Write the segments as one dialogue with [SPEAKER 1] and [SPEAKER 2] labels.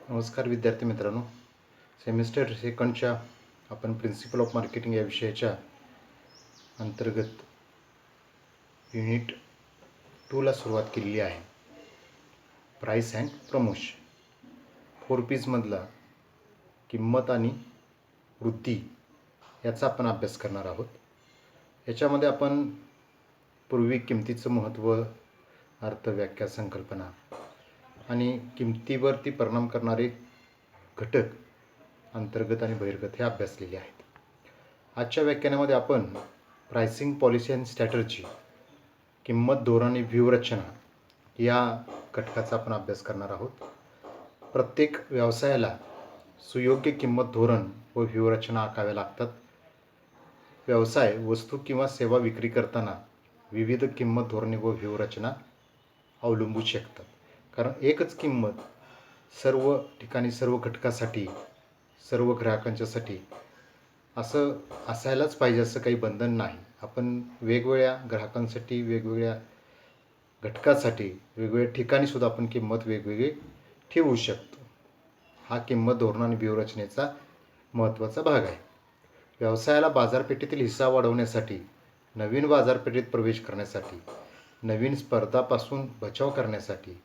[SPEAKER 1] नमस्कार विद्यार्थी मित्रांनो, सेमिस्टर सेकंडच्या आपण प्रिन्सिपल ऑफ मार्केटिंग या विषयाच्या अंतर्गत युनिट 2ला सुरुवात केलेली आहे. प्राईस अँड प्रमोशन 4P'मधला किंमत आणि वृद्धी याचा आपण अभ्यास करणार आहोत. याच्यामध्ये आपण पूर्वी किमतीचं महत्त्व, अर्थ, व्याख्या, संकल्पना आणि किमतीवरती परिणाम करणारे घटक अंतर्गत आणि बहिर्गत हे अभ्यासलेले आहेत. आजच्या व्याख्यानामध्ये आपण प्राइसिंग पॉलिसी अँड स्ट्रॅटर्जी, किंमत, धोरण आणि व्यूहरचना या घटकाचा आपण अभ्यास करणार आहोत. प्रत्येक व्यवसायाला सुयोग्य किंमत, धोरण व व्यूहरचना आखाव्या लागतात. व्यवसाय वस्तू किंवा सेवा विक्री करताना विविध किंमत, धोरणे व व्यूहरचना अवलंबू शकतात. कारण एकच किंमत सर्व ठिकाणी, सर्व घटकासाठी, सर्व ग्राहकांच्यासाठी असं असायलाच पाहिजे असं काही बंधन नाही. आपण वेगवेगळ्या ग्राहकांसाठी, वेगवेगळ्या घटकासाठी, वेगवेगळ्या ठिकाणीसुद्धा आपण किंमत वेगवेगळी ठेवू शकतो. हा किंमत, धोरण आणि व्यूहरचनेचा महत्त्वाचा भाग आहे. व्यवसायाला बाजारपेठेतील हिस्सा वाढवण्यासाठी, नवीन बाजारपेठेत प्रवेश करण्यासाठी, नवीन स्पर्धापासून बचाव करण्यासाठी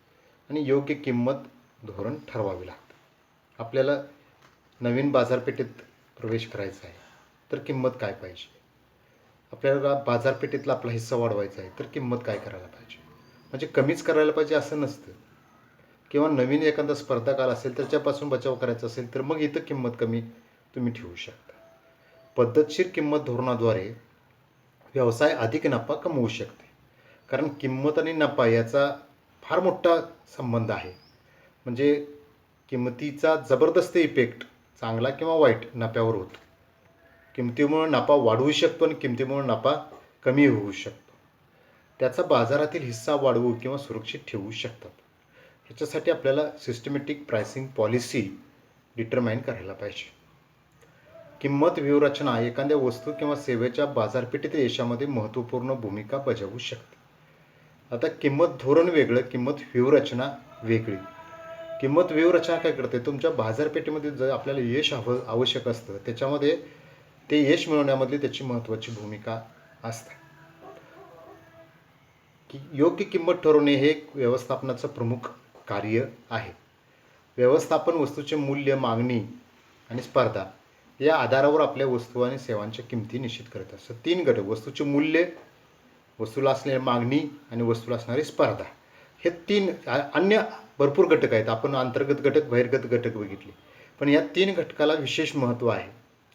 [SPEAKER 1] आणि योग्य किंमत, धोरण ठरवावे लागतं. आपल्याला नवीन बाजारपेठेत प्रवेश करायचा आहे तर किंमत काय पाहिजे, आपल्याला बाजारपेठेतला आपला हिस्सा वाढवायचा आहे तर किंमत काय करायला पाहिजे. म्हणजे कमीच करायला पाहिजे असं नसतं, किंवा नवीन एखादा स्पर्धक आला असेल त्याच्यापासून बचाव करायचा असेल तर मग इथं किंमत कमी तुम्ही ठेवू शकता. पद्धतशीर किंमत धोरणाद्वारे व्यवसाय अधिक नफा कमवू शकते. कारण किंमत आणि नफा याचा फार मोठा संबंध आहे. म्हणजे किंमतीचा जबरदस्त इफेक्ट, चांगला किंवा वाईट, नफ्यावर होतो. किंमतीमुळे नफा वाढवू शकतो आणि किंमतीमुळे नफा कमी होऊ शकतो. त्याचा बाजारातील हिस्सा वाढवू किंवा सुरक्षित ठेवू शकतात. ह्याच्यासाठी आपल्याला सिस्टमॅटिक प्राइसिंग पॉलिसी डिटरमाइन करायला पाहिजे. किंमत व्यूहरचना एखाद्या वस्तू किंवा सेवेच्या बाजारपेठेतील यशामध्ये महत्त्वपूर्ण भूमिका बजावू शकते. आता किंमत धोरण वेगळं, किंमत व्यूहरचना वेगळी. किंमत व्यूहरचना काय करते, तुमच्या बाजारपेठेमध्ये जर आपल्याला यश आवश्यक असतं त्याच्यामध्ये ते यश मिळवण्यामधली त्याची महत्त्वाची भूमिका असते. की योग्य किंमत ठरवणे हे व्यवस्थापनाचं प्रमुख कार्य आहे. व्यवस्थापन वस्तूचे मूल्य, मागणी आणि स्पर्धा या आधारावर आपल्या वस्तू आणि सेवांच्या किमती निश्चित करत असतात. 3 घटक: वस्तूचे मूल्य, वस्तूला असलेली मागणी आणि वस्तूला असणारी स्पर्धा. हे 3 अन्य भरपूर घटक आहेत. आपण अंतर्गत घटक, बहिर्गत घटक बघितले, पण या 3 घटकाला विशेष महत्त्व आहे.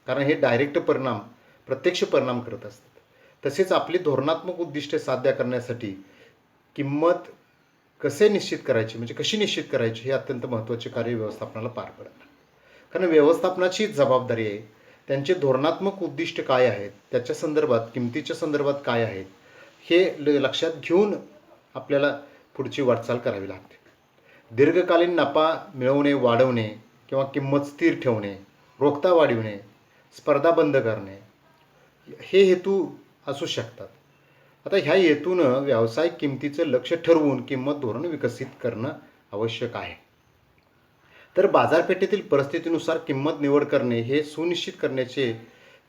[SPEAKER 1] कारण हे डायरेक्ट परिणाम, प्रत्यक्ष परिणाम करत असतात. तसेच आपली धोरणात्मक उद्दिष्टे साध्य करण्यासाठी किंमत कसे निश्चित करायची, म्हणजे कशी निश्चित करायची, हे अत्यंत महत्त्वाचे कार्य व्यवस्थापनाला पार पडतं. कारण व्यवस्थापनाची जबाबदारी आहे. त्यांचे धोरणात्मक उद्दिष्ट काय आहेत, त्याच्या संदर्भात, किमतीच्या संदर्भात काय आहेत, हे लक्षात घेऊन आपल्याला पुढची वाटचाल करावी लागते. दीर्घकालीन नफा मिळवणे, वाढवणे किंवा किंमत स्थिर ठेवणे, रोखता वाढविणे, स्पर्धा बंद करणे हे हेतू असू शकतात. आता ह्या हेतूनं व्यावसायिक किमतीचं लक्ष्य ठरवून किंमत धोरण विकसित करणं आवश्यक आहे. तर बाजारपेठेतील परिस्थितीनुसार किंमत निवड करणे हे सुनिश्चित करण्याचे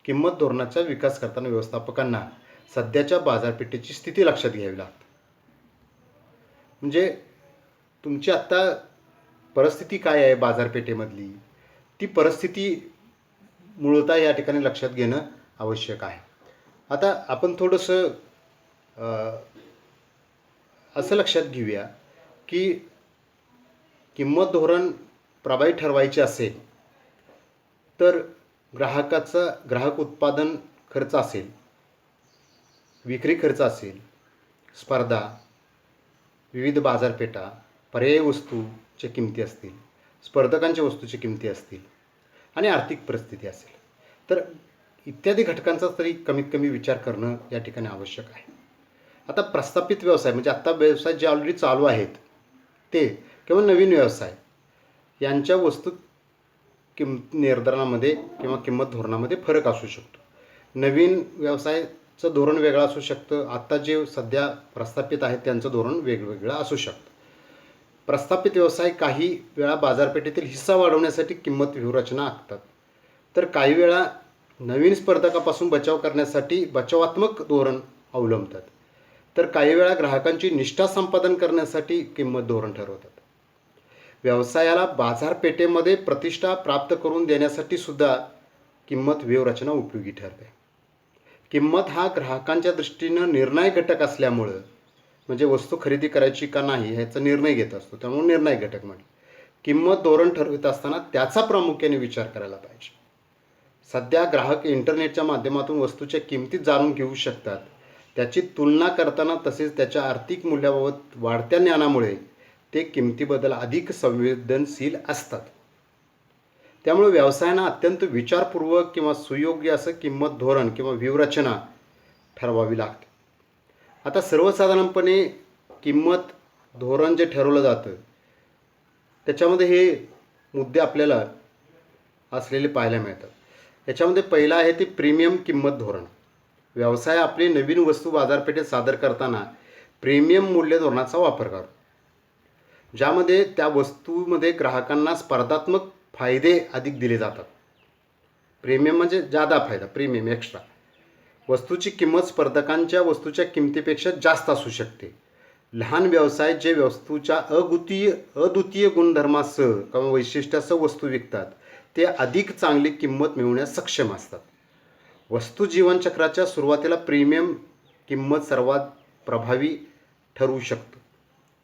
[SPEAKER 1] किंमत धोरणाचा विकास करताना व्यवस्थापकांना सध्याच्या बाजारपेठेची स्थिती लक्षात घ्यावी लागते. म्हणजे तुमची आत्ता परिस्थिती काय आहे बाजारपेठेमधली, ती परिस्थिती मूळतः या ठिकाणी लक्षात घेणं आवश्यक आहे. आता आपण थोडंसं असं लक्षात घेऊया की किंमत धोरण प्रभावी ठरवायचे असेल तर ग्राहक उत्पादन खर्च असेल, विक्री खर्च असेल, स्पर्धा, विविध बाजारपेठा, पर्यायी वस्तूच्या किमती असतील, स्पर्धकांच्या वस्तूच्या किमती असतील आणि आर्थिक परिस्थिती असेल, तर इत्यादी घटकांचा तरी कमीत कमी विचार करणं या ठिकाणी आवश्यक आहे. आता प्रस्थापित व्यवसाय म्हणजे आत्ता व्यवसाय जे ऑलरेडी चालू आहेत ते किंवा नवीन व्यवसाय यांच्या वस्तू किंमत निर्धारणामध्ये किंवा किंमत धोरणामध्ये फरक असू शकतो. नवीन व्यवसायाचं धोरण वेगळं असू शकतं, आत्ता जे सध्या प्रस्थापित आहेत त्यांचं धोरण वेगवेगळं असू शकतं. प्रस्थापित व्यवसाय काही वेळा बाजारपेठेतील हिस्सा वाढवण्यासाठी किंमत व्यूहरचना आखतात, तर काही वेळा नवीन स्पर्धकापासून बचाव करण्यासाठी बचावात्मक धोरण अवलंबतात, तर काही वेळा ग्राहकांची निष्ठा संपादन करण्यासाठी किंमत धोरण ठरवतात. व्यवसायाला बाजारपेठेमध्ये प्रतिष्ठा प्राप्त करून देण्यासाठी सुद्धा किंमत व्यूहरचना उपयोगी ठरते. किंमत हा ग्राहकांच्या दृष्टीनं निर्णायक घटक असल्यामुळं, म्हणजे वस्तू खरेदी करायची का नाही ह्याचा निर्णय घेत असतो, त्यामुळे निर्णायक घटक म्हटलं. किंमत धोरण ठरवित असताना त्याचा प्रामुख्याने विचार करायला पाहिजे. सध्या ग्राहक इंटरनेटच्या माध्यमातून वस्तूच्या किमती जाणून घेऊ शकतात. त्याची तुलना करताना तसेच त्याच्या आर्थिक मूल्याबाबत वाढत्या ज्ञानामुळे ते किमतीबद्दल अधिक संवेदनशील असतात. त्यामुळे व्यवसायांना अत्यंत विचारपूर्वक किंवा सुयोग्य असं किंमत धोरण किंवा व्यूहरचना ठरवावी लागते. आता सर्वसाधारणपणे किंमत धोरण जे ठरवलं जातं त्याच्यामध्ये हे मुद्दे आपल्याला असलेले पाहायला मिळतात. याच्यामध्ये पहिला आहे ते प्रीमियम किंमत धोरण. व्यवसाय आपली नवीन वस्तू बाजारपेठेत सादर करताना प्रीमियम मूल्य धोरणाचा वापर करतो, ज्यामध्ये त्या वस्तूमध्ये ग्राहकांना स्पर्धात्मक फायदे अधिक दिले जातात. प्रीमियम म्हणजे जादा फायदा, प्रीमियम एक्स्ट्रा. वस्तूची किंमत स्पर्धकांच्या वस्तूच्या किमतीपेक्षा जास्त असू शकते. लहान व्यवसाय जे वस्तूच्या अद्वितीय गुणधर्मासह किंवा वैशिष्ट्यासह वस्तू विकतात ते अधिक चांगली किंमत मिळवण्यास सक्षम असतात. वस्तू जीवनचक्राच्या सुरुवातीला प्रीमियम किंमत सर्वात प्रभावी ठरवू शकतो.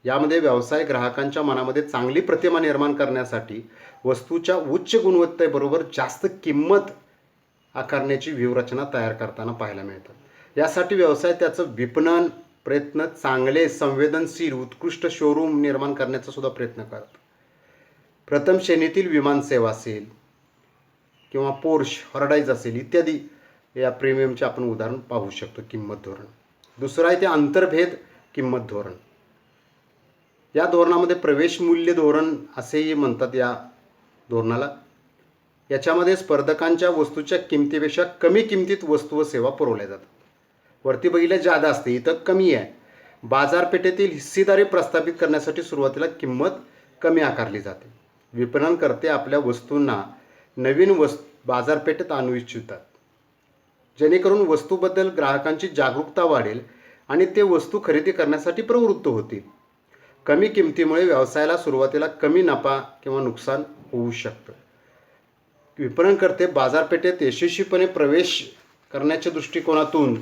[SPEAKER 1] यामध्ये व्यवसाय ग्राहकांच्या मनामध्ये चांगली प्रतिमा निर्माण करण्यासाठी वस्तूच्या उच्च गुणवत्तेबरोबर जास्त किंमत आकारण्याची व्यूहरचना तयार करताना पाहायला मिळतात. यासाठी व्यवसाय त्याचं विपणन प्रयत्न चांगले, संवेदनशील, उत्कृष्ट शोरूम निर्माण करण्याचा सुद्धा प्रयत्न करतात. प्रथम श्रेणीतील विमानसेवा असेल किंवा पोर्श, हॉर्डाईज असेल इत्यादी या प्रीमियमचे आपण उदाहरण पाहू शकतो किंमत धोरण. दुसरं आहे ते आंतरभेद किंमत धोरण. या धोरणामध्ये प्रवेश मूल्य धोरण असेही म्हणतात या धोरणाला. याच्यामध्ये स्पर्धकांच्या वस्तूच्या किमतीपेक्षा कमी किमतीत वस्तू व सेवा पुरवल्या जातात. वरती बघितलं जादा असते, इथं कमी आहे. बाजारपेठेतील हिस्सेदारी प्रस्थापित करण्यासाठी सुरुवातीला किंमत कमी आकारली जाते. विपणनकर्ते आपल्या वस्तूंना नवीन बाजारपेठेत आणू इच्छितात, जेणेकरून वस्तूबद्दल ग्राहकांची जागरूकता वाढेल आणि ते वस्तू खरेदी करण्यासाठी प्रवृत्त होतील. कमी किमतीमुळे व्यवसायाला सुरुवातीला कमी नफा किंवा नुकसान होऊ शकतं. विपणनकर्ते बाजारपेठेत यशस्वीपणे प्रवेश करण्याच्या दृष्टिकोनातून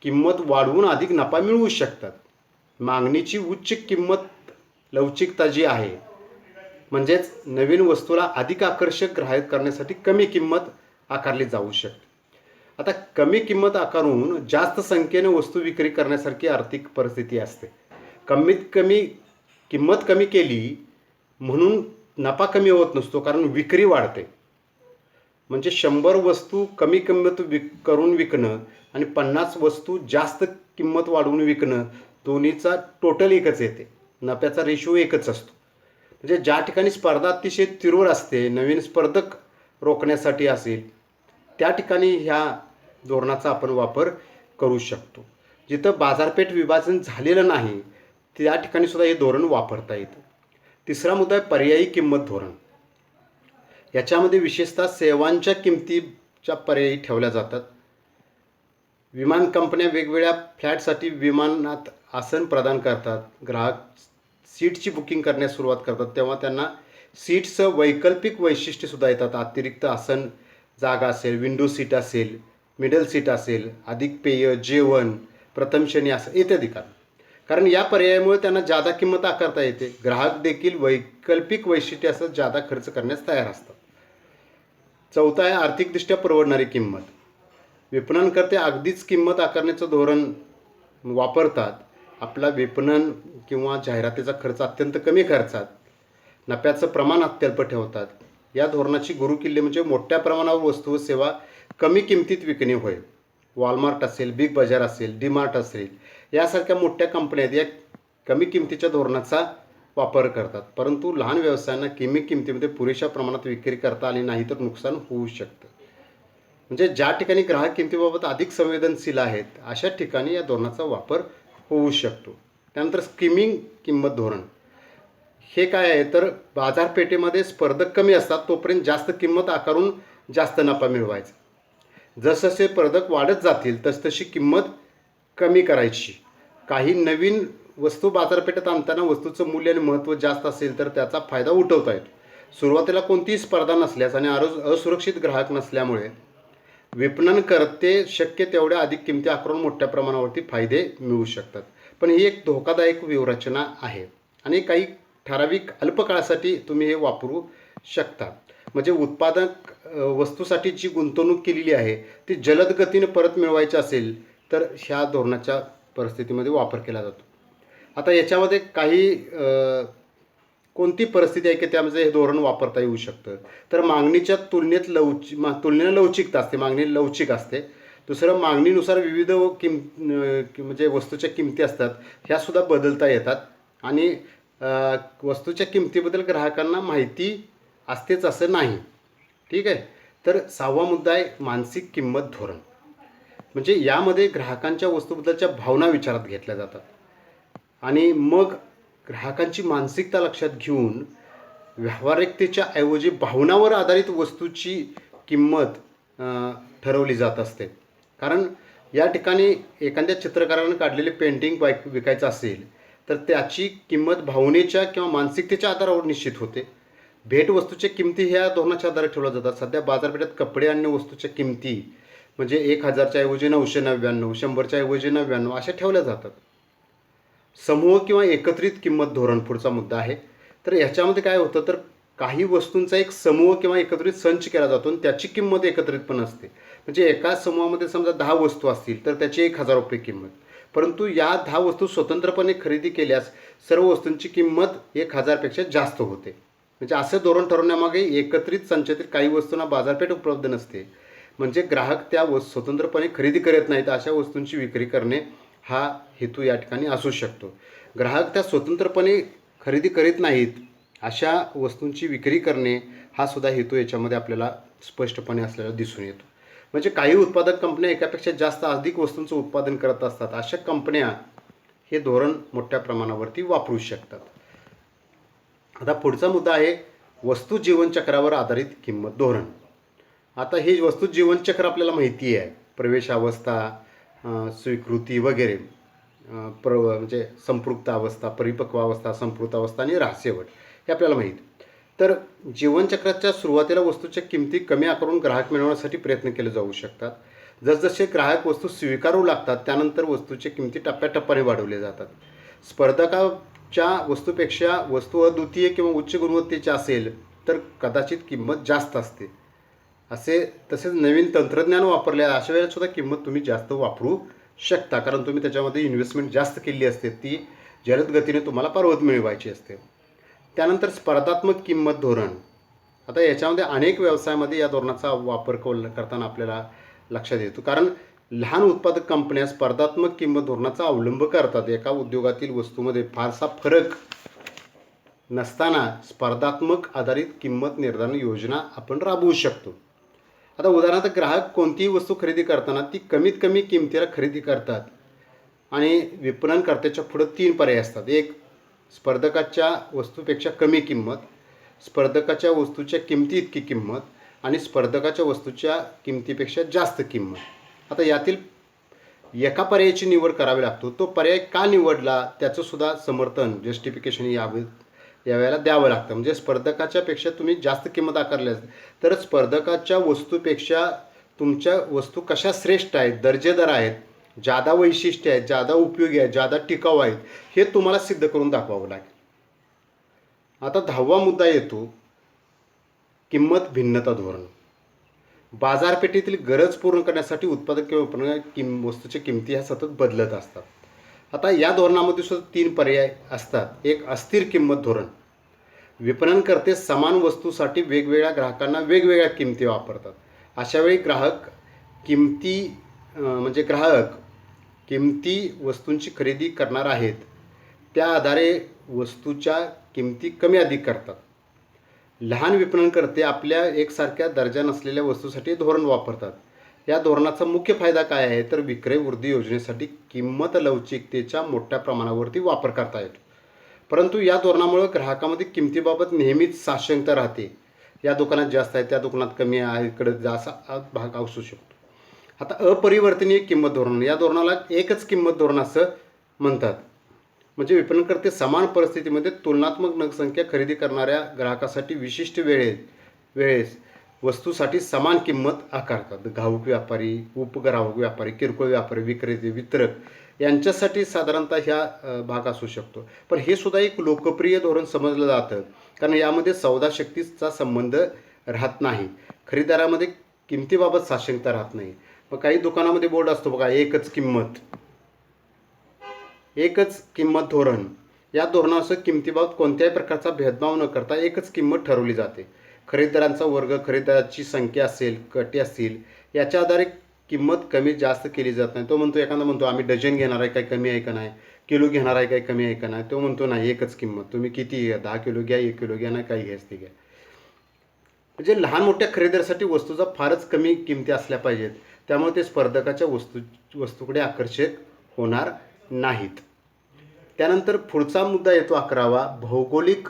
[SPEAKER 1] किंमत वाढवून अधिक नफा मिळवू शकतात. मागणीची उच्च किंमत लवचिकता जी आहे, म्हणजेच नवीन वस्तूला अधिक आकर्षक ग्राहक करण्यासाठी कमी किंमत आकारली जाऊ शकते. आता कमी किंमत आकारून जास्त संख्येने वस्तू विक्री करण्यासारखी आर्थिक परिस्थिती असते. किंमत कमी केली म्हणून नफा कमी होत नसतो, कारण विक्री वाढते. म्हणजे 100 वस्तू कमी किंमत करून विकणं आणि 50 वस्तू जास्त किंमत वाढवून विकणं, दोन्हीचा टोटल एकच येते, नफ्याचा रेशो एकच असतो. म्हणजे ज्या ठिकाणी स्पर्धा अतिशय तीव्र असते, नवीन स्पर्धक रोखण्यासाठी असेल, त्या ठिकाणी ह्या धोरणाचा आपण वापर करू शकतो. जिथं बाजारपेठ विभाजन झालेलं नाही त्या ठिकाणी सुद्धा हे धोरण वापरता येतं. तिसरा मुद्दा आहे पर्यायी किंमत धोरण. याच्यामध्ये विशेषतः सेवांच्या किमतीच्या पर्यायी ठेवल्या जातात. विमान कंपन्या वेगवेगळ्या फ्लॅटसाठी विमानात आसन प्रदान करतात. ग्राहक सीटची बुकिंग करण्यास सुरुवात करतात तेव्हा त्यांना सीट्सचं वैकल्पिक वैशिष्ट्यसुद्धा येतात. अतिरिक्त आसन जागा असेल, विंडो सीट असेल, मिडल सीट असेल, अधिक पेय, जेवण, प्रथम श्रेणी असेल इत्यादी. कारण या पर्यायामुळे त्यांना जादा किंमत आकारता येते. ग्राहक देखील वैकल्पिक वैशिष्ट्यासह जादा खर्च करण्यास तयार असतात. चौथा आहे आर्थिकदृष्ट्या परवडणारी किंमत. विपणनकर्ते अगदीच किंमत आकारण्याचं धोरण वापरतात. आपला विपणन किंवा जाहिरातीचा खर्च अत्यंत कमी खर्चात, नफ्याचं प्रमाण अत्यल्प ठेवतात. या धोरणाची गुरुकिल्ली म्हणजे मोठ्या प्रमाणावर वस्तू व सेवा कमी किमतीत विकणे होय. वॉलमार्ट असेल, बिग बाजार असेल, डीमार्ट असेल यासारख्या मोठ्या कंपन्या या कमी किमतीच्या धोरणाचा वापर करतात. परंतु लहान व्यवसायांना कमी किमतीमध्ये पुरेशा प्रमाणात विक्री करता आली नाही तर नुकसान होऊ शकतं. म्हणजे ज्या ठिकाणी ग्राहक किमतीबाबत अधिक संवेदनशील आहेत अशा ठिकाणी या धोरणाचा वापर होऊ शकतो. त्यानंतर स्किमिंग किंमत धोरण.
[SPEAKER 2] हे काय आहे तर बाजारपेठेमध्ये स्पर्धक कमी असतात तोपर्यंत जास्त किंमत आकारून जास्त नफा मिळवायचा. जसजसे स्पर्धक वाढत जातील तसतशी किंमत कमी करायची. काही नवीन वस्तू बाजारपेठेत आणताना वस्तूचं मूल्य आणि महत्त्व जास्त असेल तर त्याचा फायदा उठवता येतो. सुरुवातीला कोणतीही स्पर्धा नसल्यास आणि असुरक्षित ग्राहक नसल्यामुळे विपणनकर्ते शक्य तेवढ्या अधिक किमती आकारून मोठ्या प्रमाणावरती फायदे मिळवू शकतात. पण ही एक धोकादायक व्यूहरचना आहे आणि काही ठराविक अल्पकाळासाठी तुम्ही हे वापरू शकता. म्हणजे उत्पादक वस्तूसाठी जी गुंतवणूक केलेली आहे ती जलद गतीने परत मिळवायची असेल तर ह्या धोरणाच्या परिस्थितीमध्ये वापर केला जातो. आता याच्यामध्ये काही कोणती परिस्थिती आहे की त्यामध्ये हे धोरण वापरता येऊ शकतं. तर मागणीच्या तुलनेनं लवचिकता असते, मागणी लवचिक असते. दुसरं, मागणीनुसार विविध म्हणजे वस्तूच्या किमती असतात, ह्यासुद्धा बदलता येतात. आणि वस्तूच्या किमतीबद्दल ग्राहकांना माहिती असतेच असं नाही. ठीक आहे. तर 6वा मुद्दा आहे मानसिक किंमत धोरण. म्हणजे यामध्ये ग्राहकांच्या वस्तूबद्दलच्या भावना विचारात घेतल्या जातात आणि मग ग्राहकांची मानसिकता लक्षात घेऊन व्यावहारिकतेच्या ऐवजी भावनावर आधारित वस्तूची किंमत ठरवली जात असते. कारण या ठिकाणी एखाद्या चित्रकारानं काढलेले पेंटिंग विकायचं असेल तर त्याची किंमत भावनेच्या किंवा मानसिकतेच्या आधारावर निश्चित होते. भेटवस्तूच्या किमती ह्या धोरणाच्या आधारे ठेवल्या जातात. सध्या बाजारपेठेत कपडे आणि वस्तूच्या किमती म्हणजे 1000च्या ऐवजी 999, 100च्या ऐवजी 99 अशा ठेवल्या जातात. समूह किंवा एकत्रित किंमत धोरण पुढचा मुद्दा आहे. तर याच्यामध्ये काय होतं तर काही वस्तूंचा एक समूह किंवा एकत्रित संच केला जातो आणि त्याची किंमत एकत्रित पण असते. म्हणजे एका समूहामध्ये समजा 10 वस्तू असतील तर त्याची 1000 रुपये किंमत. परंतु या 10 वस्तू स्वतंत्रपणे खरेदी केल्यास सर्व वस्तूंची किंमत 1000पेक्षा जास्त होते. म्हणजे असं धोरण ठरवण्यामागे एकत्रित संचेतील काही वस्तूंना बाजारपेठ उपलब्ध नसते. म्हणजे ग्राहक त्या स्वतंत्रपणे खरेदी करत नाहीत, अशा वस्तूंची विक्री करणे हा हेतू या ठिकाणी असू शकतो. ग्राहक त्या स्वतंत्रपणे खरेदी करीत नाहीत अशा वस्तूंची विक्री करणे हा सुद्धा हेतू याच्यामध्ये आपल्याला स्पष्टपणे असलेला दिसून येतो. म्हणजे काही उत्पादक कंपन्या एकापेक्षा जास्त अधिक वस्तूंचं उत्पादन करत असतात. अशा कंपन्या हे धोरण मोठ्या प्रमाणावरती वापरू शकतात. आता पुढचा मुद्दा आहे वस्तू जीवनचक्रावर आधारित किंमत धोरण. आता हे वस्तू जीवनचक्र आपल्याला माहिती आहे, प्रवेशावस्था, स्वीकृती वगैरे, म्हणजे संपृक्त अवस्था, परिपक्व अवस्था, संपृक्त अवस्था आणि रहस्यवट हे आपल्याला माहीत. तर जीवनचक्राच्या सुरुवातीला वस्तूच्या किमती कमी आकारून ग्राहक मिळवण्यासाठी प्रयत्न केले जाऊ शकतात. जसजसे ग्राहक वस्तू स्वीकारू लागतात त्यानंतर वस्तूच्या किमती टप्प्याटप्प्याने वाढवल्या जातात. स्पर्धकाच्या वस्तूपेक्षा वस्तू अद्वितीय किंवा उच्च गुणवत्तेची असेल तर कदाचित किंमत जास्त असते. तसेच नवीन तंत्रज्ञान वापरले अशा वेळेला सुद्धा किंमत तुम्ही जास्त वापरू शकता, कारण तुम्ही त्याच्यामध्ये इन्व्हेस्टमेंट जास्त केली असते, ती जलद गतीने तुम्हाला परवत मिळवायची असते. त्यानंतर स्पर्धात्मक किंमत धोरण. आता याच्यामध्ये अनेक व्यवसायामध्ये या धोरणाचा वापर करताना आपल्याला लक्षात येतो, कारण लहान उत्पादक कंपन्या स्पर्धात्मक किंमत धोरणाचा अवलंब करतात. एका उद्योगातील वस्तूमध्ये फारसा फरक नसताना स्पर्धात्मक आधारित किंमत निर्धारण योजना आपण राबवू शकतो. आता उदाहरणार्थ ग्राहक कोणतीही वस्तू खरेदी करताना ती कमीत कमी किमतीला खरेदी करतात आणि विपणनकर्त्याच्या पुढे 3 पर्याय असतात. एक, स्पर्धकाच्या वस्तूपेक्षा कमी किंमत, स्पर्धकाच्या वस्तूच्या किमती इतकी किंमत आणि स्पर्धकाच्या वस्तूच्या किमतीपेक्षा जास्त किंमत. आता यातील एका पर्यायाची निवड करावी लागतो. तो पर्याय का निवडला त्याचं सुद्धा समर्थन, जस्टिफिकेशन यावेळेला द्यावं लागतं. म्हणजे स्पर्धकाच्या पेक्षा तुम्ही जास्त किंमत आकारल्यास तर स्पर्धकाच्या वस्तूपेक्षा तुमच्या वस्तू कशा श्रेष्ठ आहेत, दर्जेदार आहेत, जादा वैशिष्ट्य आहेत, जादा उपयोगी आहेत, जादा टिकाऊ आहेत, हे तुम्हाला सिद्ध करून दाखवावं लागेल. आता 10वा मुद्दा येतो किंमत भिन्नता धोरण. बाजारपेठेतील गरज पूर्ण करण्यासाठी उत्पादक किंवा वस्तूच्या किमती ह्या सतत बदलत असतात. आता या धोरणामध्ये सुद्धा 3 पर्याय असतात. एक, अस्थिर किंमत धोरण. विपणनकर्ते समान वस्तूसाठी वेगवेगळ्या ग्राहकांना वेगवेगळ्या किमती वापरतात. अशा वेळी ग्राहक किमती वस्तूंची खरेदी करणार आहेत त्या आधारे वस्तूच्या किमती कमी अधिक करतात. लहान विपणनकर्ते आपल्या एकसारख्या दर्जा नसलेल्या वस्तूसाठी धोरण वापरतात. या धोरणाचा मुख्य फायदा काय आहे तर विक्रय वृद्धी योजनेसाठी किंमत लवचिकतेचा मोठ्या प्रमाणावरती वापर करता येतो. परंतु या धोरणामुळे ग्राहकामध्ये किमतीबाबत नेहमीच साशंकता राहते. या दुकानात जास्त आहे, त्या दुकानात कमी आहे, इकडे जास्त भाग असू शकतो. आता अपरिवर्तनीय किंमत धोरण, या धोरणाला एकच किंमत धोरण असं म्हणतात. म्हणजे विपणनकर्ते समान परिस्थितीमध्ये तुलनात्मक नगसंख्या खरेदी करणाऱ्या ग्राहकासाठी विशिष्ट वेळेस वस्तूसाठी समान किंमत आकारतात. घाऊक व्यापारी, उपग्राहक व्यापारी, किरकोळ व्यापारी, विक्रेते, वितरक यांच्यासाठी साधारणतः ह्या भाग असू शकतो. पण हे सुद्धा एक लोकप्रिय धोरण समजलं जातं, कारण यामध्ये सौदा शक्तीचा संबंध राहत नाही. खरेदीदारामध्ये किमतीबाबत साशंकता राहत नाही. मग काही दुकानामध्ये बोर्ड असतो बघा, एकच किंमत धोरण. या धोरणासह किमतीबाबत कोणत्याही प्रकारचा भेदभाव न करता एकच किंमत ठरवली जाते. खरेदीदारांचा वर्ग, खरेदीदाराची संख्या असेल, गटे असतील, याच्या आधारे किंमत कमी जास्त केली जात नाही. तो म्हणतो, एखादा म्हणतो आम्ही डझन घेणार आहे, काही कमी आहे का नाही, किलो घेणार आहे, काही कमी आहे का नाही. तो म्हणतो नाही, एकच किंमत, तुम्ही किती घ्या, 10 किलो घ्या, 1 किलो घ्या, नाही काही घ्यायचं ते घ्या. म्हणजे लहान मोठ्या खरेदीसाठी वस्तूचा फारच कमी किमती असल्या पाहिजेत, त्यामुळे ते स्पर्धकाच्या वस्तूकडे आकर्षक होणार नाहीत. त्यानंतर पुढचा मुद्दा येतो 11वा, भौगोलिक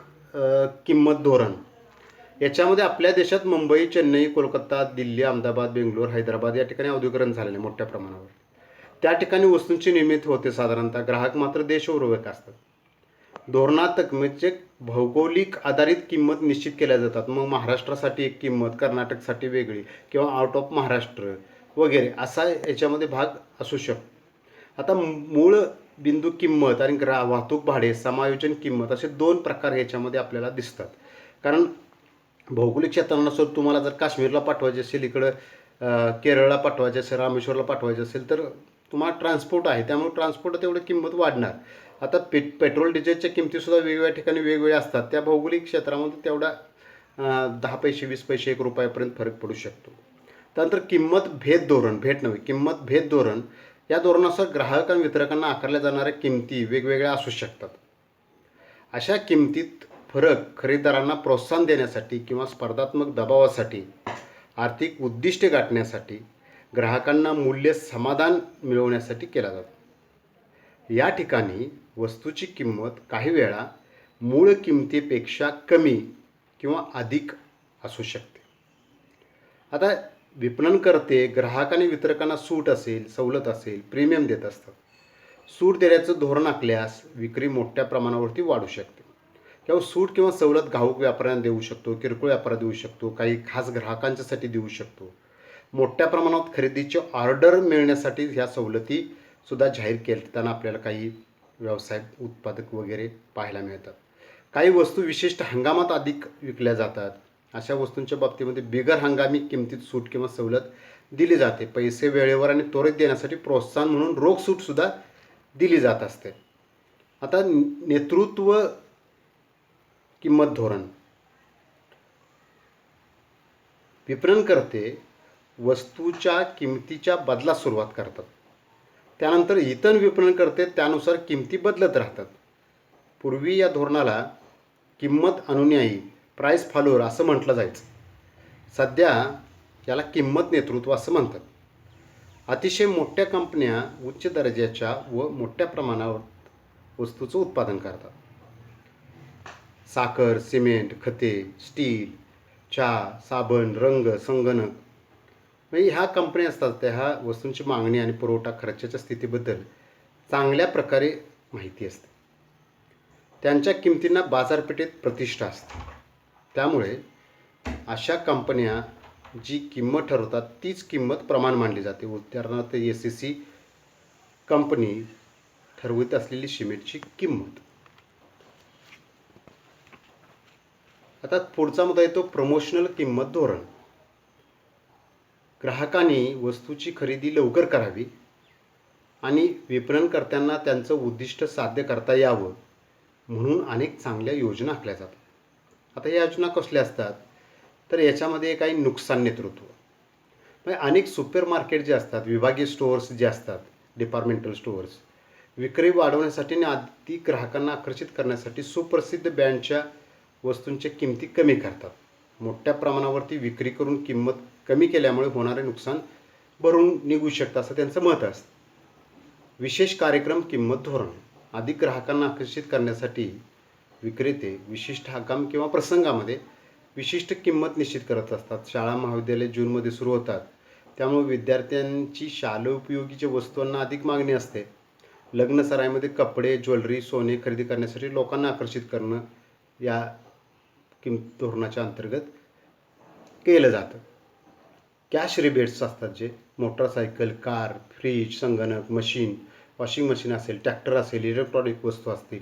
[SPEAKER 2] किंमत धोरण. याच्यामध्ये आपल्या देशात मुंबई, चेन्नई, कोलकाता, दिल्ली, अहमदाबाद, बेंगलोर, हैदराबाद या ठिकाणी औद्योगिकरण झालेलं आहे मोठ्या प्रमाणावर. त्या ठिकाणी वस्तूंची निर्मिती होते साधारणतः. ग्राहक मात्र देशोन्मुख असतात. धोरणात म्हणजे भौगोलिक आधारित किंमत निश्चित केल्या जातात. मग महाराष्ट्रासाठी एक किंमत, कर्नाटकसाठी वेगळी, किंवा आउट ऑफ महाराष्ट्र वगैरे असा याच्यामध्ये भाग असू शकतो. आता मूळ बिंदू किंमत आणि वाहतूक भाडे, समायोजन किंमत असे 2 प्रकार याच्यामध्ये आपल्याला दिसतात. कारण भौगोलिक क्षेत्रानुसार तुम्हाला जर काश्मीरला पाठवायचे असेल, इकडं केरळला पाठवायचे असेल, रामेश्वरला पाठवायचे असेल, तर तुम्हाला ट्रान्सपोर्ट आहे, त्यामुळे ट्रान्सपोर्ट तेवढी किंमत वाढणार. आता पेट्रोल डिझेलच्या किमतीसुद्धा वेगवेगळ्या ठिकाणी वेगवेगळ्या असतात. त्या भौगोलिक क्षेत्रामध्ये तेवढा 10 पैसे, 20 पैसे, 1 रुपयापर्यंत फरक पडू शकतो. त्यानंतर किंमत भेद धोरण. या धोरणानुसार ग्राहक आणि वितरकांना आकारल्या जाणाऱ्या किमती वेगवेगळ्या असू शकतात. अशा किमतीत फरक खरेदीदारांना प्रोत्साहन देण्यासाठी किंवा स्पर्धात्मक दबावासाठी, आर्थिक उद्दिष्टे गाठण्यासाठी, ग्राहकांना मूल्य समाधान मिळवण्यासाठी केला जातो. या ठिकाणी वस्तूची किंमत काही वेळा मूळ किमतीपेक्षा कमी किंवा अधिक असू शकते. आता विपणनकर्ते ग्राहक आणि वितरकांना सूट असेल, सवलत असेल, प्रीमियम देत असतात. सूट देण्याचं धोरण आखल्यास विक्री मोठ्या प्रमाणावरती वाढू शकते. किंवा सूट किंवा सवलत घाऊक व्यापाऱ्यांना देऊ शकतो, किरकोळ व्यापाऱ्याला देऊ शकतो, काही खास ग्राहकांच्यासाठी देऊ शकतो. मोठ्या प्रमाणात खरेदीचे ऑर्डर मिळण्यासाठी ह्या सवलती सुद्धा जाहीर केताना आपल्याला काही व्यवसाय उत्पादक वगैरे पाहायला मिळतात. काही वस्तू विशिष्ट हंगामात अधिक विकल्या जातात. अशा वस्तूंच्या बाबतीमध्ये बिगर हंगामी किमतीत सूट किंवा सवलत दिली जाते. पैसे वेळेवर आणि त्वरित देण्यासाठी प्रोत्साहन म्हणून रोख सूटसुद्धा दिली जात असते. आता नेतृत्व किंमत धोरण. विपणनकर्ते वस्तूच्या किमतीच्या बदलास सुरुवात करतात. त्यानंतर इतर विपणनकर्ते त्यानुसार किमती बदलत राहतात. पूर्वी या धोरणाला किंमत अनुयायी, प्राईस फॉलोअर असं म्हटलं जायचं. सध्या याला किंमत नेतृत्व असं म्हणतात. अतिशय मोठ्या कंपन्या उच्च दर्जाच्या व मोठ्या प्रमाणावर वस्तूचं उत्पादन करतात. साखर, सिमेंट, खते, स्टील, चहा, साबण, रंग, संगणक, म्हणजे ह्या कंपन्या असतात त्या ह्या वस्तूंची मागणी आणि पुरवठा खर्चाच्या स्थितीबद्दल चांगल्या प्रकारे माहिती असते. त्यांच्या किमतींना बाजारपेठेत प्रतिष्ठा असते. त्यामुळे अशा कंपन्या जी किंमत ठरवतात तीच किंमत प्रमाण मानली जाते. उदाहरणार्थ SCC कंपनी ठरवत असलेली सिमेंटची किंमत. आता पुढचा मुद्दा येतो प्रमोशनल किंमत धोरण. ग्राहकांनी वस्तूची खरेदी लवकर करावी आणि विपणनकर्त्यांना त्यांचं उद्दिष्ट साध्य करता यावं म्हणून अनेक चांगल्या योजना आखल्या जातात. आता या योजना कसल्या असतात तर याच्यामध्ये काही नुकसान नेतृत्व, म्हणजे अनेक सुपर मार्केट जे असतात, विभागीय स्टोअर्स जे असतात, डिपार्टमेंटल स्टोअर्स, विक्री वाढवण्यासाठी आणि अधिक ग्राहकांना आकर्षित करण्यासाठी सुप्रसिद्ध ब्रँडच्या वस्तूंच्या किमती कमी करतात. मोठ्या प्रमाणावरती विक्री करून किंमत कमी केल्यामुळे होणारे नुकसान भरून निघू शकतं असं त्यांचं मत असतं. विशेष कार्यक्रम किंमत धोरण. अधिक ग्राहकांना आकर्षित करण्यासाठी विक्रेते विशिष्ट हंगाम किंवा प्रसंगामध्ये विशिष्ट किंमत निश्चित करत असतात. शाळा महाविद्यालय जूनमध्ये सुरू होतात, त्यामुळे विद्यार्थ्यांची शालेय उपयोगीच्या वस्तूंना अधिक मागणी असते. लग्न सराईमध्ये कपडे, ज्वेलरी, सोने खरेदी करण्यासाठी लोकांना आकर्षित करणं या धोरणाच्या अंतर्गत केलं जातं. कॅश रिबेट्स असतात, जे मोटरसायकल, कार, फ्रीज, संगणक, मशीन, वॉशिंग मशीन असेल, ट्रॅक्टर असेल, इलेक्ट्रॉनिक वस्तू असतील,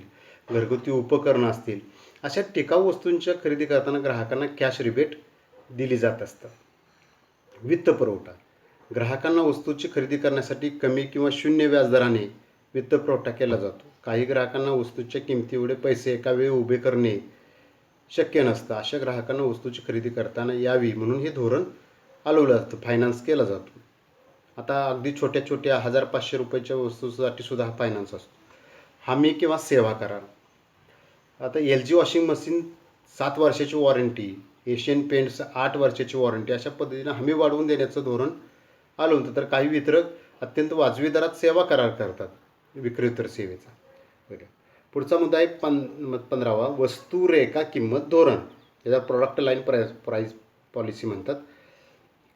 [SPEAKER 2] घरगुती उपकरणं असतील, अशा टिकाऊ वस्तूंच्या खरेदी करताना ग्राहकांना कॅश रिबेट दिली जात असतं. वित्तपुरवठा. ग्राहकांना वस्तूची खरेदी करण्यासाठी कमी किंवा शून्य व्याजदराने वित्तपुरवठा केला जातो. काही ग्राहकांना वस्तूच्या किमतीएवढे पैसे एका वेळी उभे करणे शक्य नसतं. अशा ग्राहकांना वस्तूची खरेदी करताना यावी म्हणून हे धोरण चालवलं जातं, फायनान्स केला जातो. आता अगदी छोट्या छोट्या 1500 रुपयाच्या वस्तूसाठी सुद्धा हा फायनान्स असतो. हमी किंवा सेवा करार. आता LG वॉशिंग मशीन 7 वर्षाची वॉरंटी, एशियन पेंट्स 8 वर्षाची वॉरंटी, अशा पद्धतीनं हमी वाढवून देण्याचं धोरण आलं होतं. तर काही वितरक अत्यंत वाजवी दरात सेवा करार करतात विक्रेतर सेवेचा. बरं, पुढचा मुद्दा आहे 15वा, वस्तू रेखा किंमत धोरण. त्याचा प्रोडक्ट लाईन प्राईस पॉलिसी म्हणतात.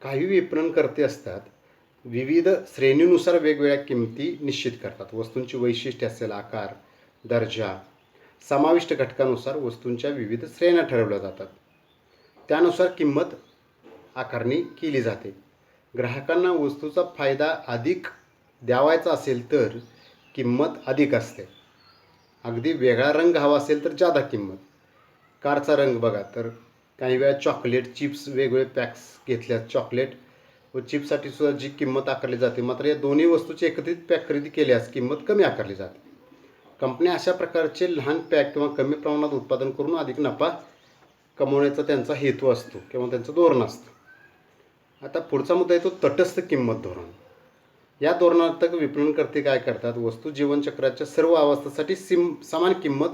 [SPEAKER 2] काही विपणनकर्ते असतात, विविध श्रेणीनुसार वेगवेगळ्या किमती निश्चित करतात. वस्तूंची वैशिष्ट्ये असेल, आकार, दर्जा, समाविष्ट घटकानुसार वस्तूंच्या विविध श्रेण्या ठरवल्या जातात. त्यानुसार किंमत आकारणी केली जाते. ग्राहकांना वस्तूचा फायदा अधिक द्यावायचा असेल तर किंमत अधिक असते. अगदी वेगळा रंग हवा असेल तर जादा किंमत. कारचा रंग बघा, तर काही वेळा चॉकलेट, चिप्स वेगवेगळे पॅक्स घेतल्यात, चॉकलेट व चिप्ससाठी सुद्धा जी किंमत आकारली जाते. मात्र या दोन्ही वस्तूची एकत्रित पॅक खरेदी केल्यास किंमत कमी आकारली जाते. कंपन्या अशा प्रकारचे लहान पॅक किंवा कमी प्रमाणात उत्पादन करून अधिक नफा कमवण्याचा त्यांचा हेतू असतो किंवा त्यांचं धोरण असतं. आता पुढचा मुद्दा आहे तो तटस्थ किंमत धोरण. या धोरणांतर्गत विपणनकर्ते काय करतात, वस्तू जीवनचक्राच्या सर्व अवस्थांसाठी समान किंमत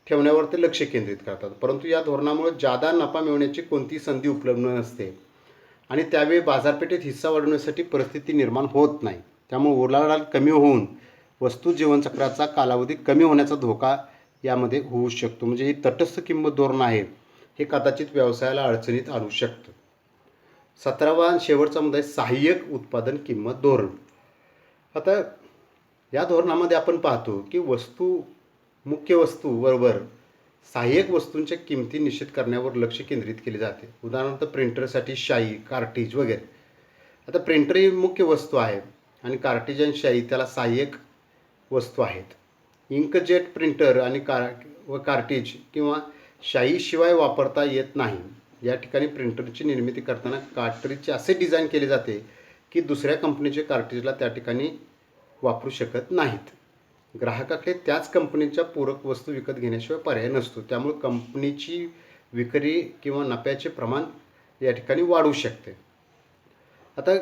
[SPEAKER 2] ठेवण्यावर ते लक्ष केंद्रित करतात. परंतु या धोरणामुळे जादा नफा मिळवण्याची कोणतीही संधी उपलब्ध नसते आणि त्यावेळी बाजारपेठेत हिस्सा वाढवण्यासाठी परिस्थिती निर्माण होत नाही. त्यामुळे उलाढाल कमी होऊन वस्तू जीवनचक्राचा कालावधी कमी होण्याचा धोका यामध्ये होऊ शकतो. म्हणजे ही तटस्थ किंमत धोरण आहे, हे कदाचित व्यवसायाला अडचणीत आणू शकतं. 17वा शेवटचा मुद्दा आहे सहाय्यक उत्पादन किंमत धोरण. आता या धोरणामध्ये आपण पाहतो की मुख्य वस्तू बरोबर सहाय्यक वस्तूंच्या किमती निश्चित करण्यावर लक्ष केंद्रित केले जाते. उदाहरणार्थ प्रिंटरसाठी शाई, कार्ट्रिज वगैरे. आता प्रिंटर ही मुख्य वस्तू आहे आणि कार्ट्रिज आणि शाई त्याला सहाय्यक वस्तू आहेत. इंकजेट प्रिंटर आणि कार्ट्रिज किंवा शाईशिवाय वापरता येत नाही. या ठिकाणी प्रिंटरची निर्मिती करताना कार्ट्रिजचे असे डिझाईन केले जाते की दुसऱ्या कंपनीचे कार्ट्रिजला त्या ठिकाणी वापरू शकत नाहीत. ग्राहकाकडे त्याच कंपनीच्या पूरक वस्तू विकत घेण्याशिवाय पर्याय नसतो. त्यामुळे कंपनीची विक्री किंवा नफ्याचे प्रमाण या ठिकाणी वाढू शकते. आता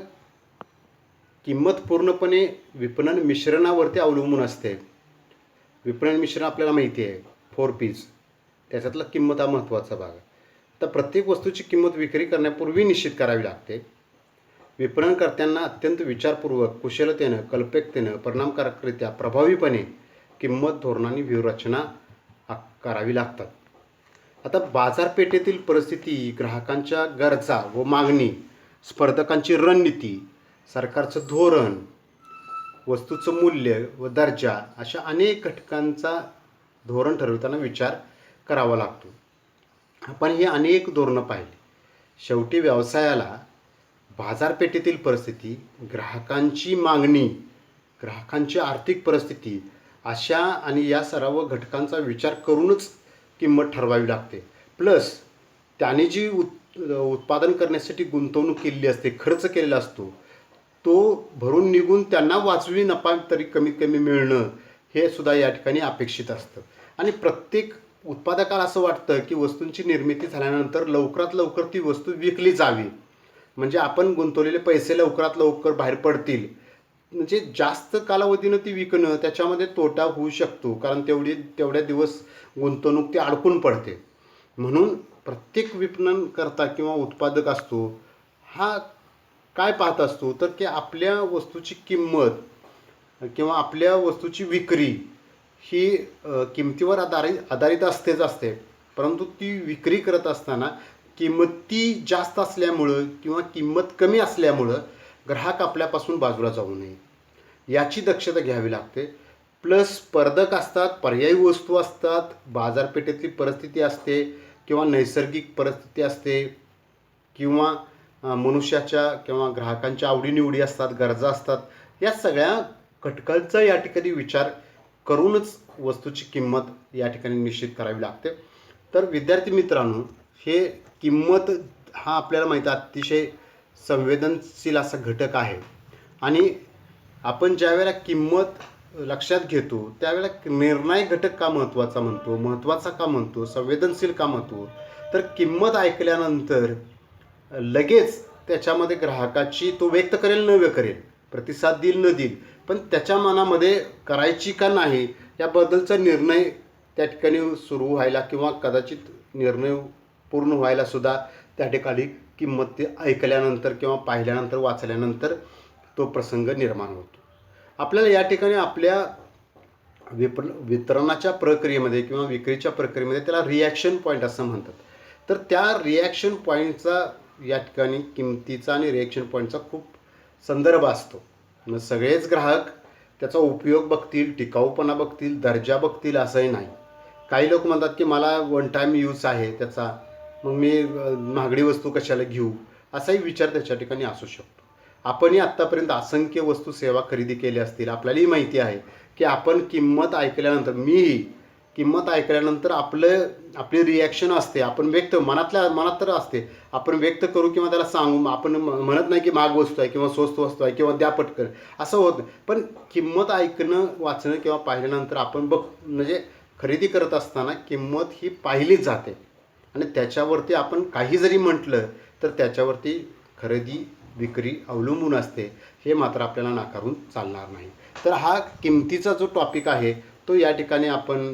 [SPEAKER 2] किंमत पूर्णपणे विपणन मिश्रणावरती अवलंबून असते. विपणन मिश्रण आपल्याला माहिती आहे 4 Ps, त्याच्यातला किंमत हा महत्त्वाचा भाग आहे. तर प्रत्येक वस्तूची किंमत विक्री करण्यापूर्वी निश्चित करावी लागते. विपणनकर्त्यांना अत्यंत विचारपूर्वक, कुशलतेनं, कल्पकतेनं, परिणामकारकरित्या, प्रभावीपणे किंमत धोरणांनी व्यूहरचना करावी लागतात. आता बाजारपेठेतील परिस्थिती, ग्राहकांच्या गरजा व मागणी, स्पर्धकांची रणनीती, सरकारचं धोरण, वस्तूचं मूल्य व दर्जा, अशा अनेक घटकांचा धोरण ठरवताना विचार करावा लागतो. आपण ही अनेक धोरणं पाहिली. शेवटी व्यवसायाला बाजारपेठेतील परिस्थिती, ग्राहकांची मागणी, ग्राहकांची आर्थिक परिस्थिती अशा आणि या सर्व घटकांचा विचार करूनच किंमत ठरवावी लागते. प्लस त्याने जी उत्पादन करण्यासाठी गुंतवणूक केलेली असते, खर्च केलेला असतो, तो भरून निघून त्यांना वाजवी नफा तरी कमीत कमी मिळणं हे सुद्धा या ठिकाणी अपेक्षित असतं. आणि प्रत्येक उत्पादकाला असं वाटतं की वस्तूंची निर्मिती झाल्यानंतर लवकरात लवकर ती वस्तू विकली जावी, म्हणजे आपण गुंतवलेले पैसे लवकरात लवकर बाहेर पडतील. म्हणजे जास्त कालावधीनं ती विकणं, त्याच्यामध्ये तोटा होऊ शकतो, कारण तेवढ्या दिवस गुंतवणूक ती अडकून पडते. म्हणून प्रत्येक विपणनकर्ता किंवा उत्पादक असतो हा काय पाहत असतो, तर की आपल्या वस्तूची किंमत किंवा आपल्या वस्तूची विक्री ही किमतीवर आधारित असते, परंतु ती विक्री करत असताना किंमती जास्त असल्यामुळं किंवा किंमत कमी असल्यामुळं ग्राहक आपल्यापासून बाजूला जाऊ नये याची दक्षता घ्यावी लागते. प्लस स्पर्धक असतात, पर्यायी वस्तू असतात, बाजारपेठेतली परिस्थिती असते किंवा नैसर्गिक परिस्थिती असते किंवा मनुष्याच्या किंवा ग्राहकांच्या आवडीनिवडी असतात, गरजा असतात. या सगळ्या घटकांचा या ठिकाणी विचार करूनच वस्तूची किंमत या ठिकाणी निश्चित करावी लागते. तर विद्यार्थी मित्रांनो, हे किंमत हा आपल्याला माहीत आहे अतिशय संवेदनशील असा घटक आहे आणि आपण ज्यावेळेला किंमत लक्षात घेतो त्यावेळेला निर्णायक घटक का महत्त्वाचा का म्हणतो, संवेदनशील का म्हणतो, तर किंमत ऐकल्यानंतर लगेच त्याच्यामध्ये ग्राहकाची तो व्यक्त करेल न करेल, प्रतिसाद देईल न देईल, पण त्याच्या मनामध्ये करायची का नाही याबद्दलचा निर्णय त्या ठिकाणी सुरू व्हायला किंवा कदाचित निर्णय पूर्ण व्हायला सुद्धा त्या ठिकाणी किंमत ते ऐकल्यानंतर किंवा पाहिल्यानंतर वाचल्यानंतर तो प्रसंग निर्माण होतो. आपल्याला या ठिकाणी आपल्या वितरणाच्या प्रक्रियेमध्ये किंवा विक्रीच्या प्रक्रियेमध्ये त्याला रिॲक्शन पॉईंट असं म्हणतात. तर त्या रिॲक्शन पॉईंटचा या ठिकाणी किमतीचा आणि रिॲक्शन पॉईंटचा खूप संदर्भ असतो. मग सगळेच ग्राहक त्याचा उपयोग बघतील, टिकाऊपणा बघतील, दर्जा बघतील असंही नाही. काही लोक म्हणतात की मला वन टाईम यूज आहे त्याचा, मग मी महागडी वस्तू कशाला घेऊ, असाही विचार त्याच्या ठिकाणी असू शकतो. आपणही आत्तापर्यंत असंख्य वस्तू सेवा खरेदी केल्या असतील. आपल्यालाही माहिती आहे की आपण किंमत ऐकल्यानंतर, मीही किंमत ऐकल्यानंतर आपली रिॲक्शन असते, आपण मनात तर असते, आपण व्यक्त करू किंवा त्याला सांगू. आपण म्हणत नाही की महाग वस्तू आहे किंवा स्वस्त वस्तू आहे किंवा द्या पटकन, असं होत नाही. पण किंमत ऐकणं, वाचणं किंवा पाहिल्यानंतर आपण म्हणजे खरेदी करत असताना किंमत ही पाहिलीच जाते आणि त्याच्यावरती आपण काही जरी म्हटलं तर त्याच्यावरती खरेदी विक्री अवलंबून असते, हे मात्र आपल्याला नाकारून चालणार नाही. तर हा किमतीचा जो टॉपिक आहे तो या ठिकाणी आपण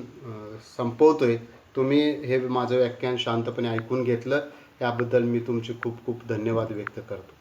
[SPEAKER 2] संपवतोय. तुम्ही हे माझं व्याख्यान शांतपणे ऐकून घेतलं याबद्दल मी तुमचे खूप खूप धन्यवाद व्यक्त करतो.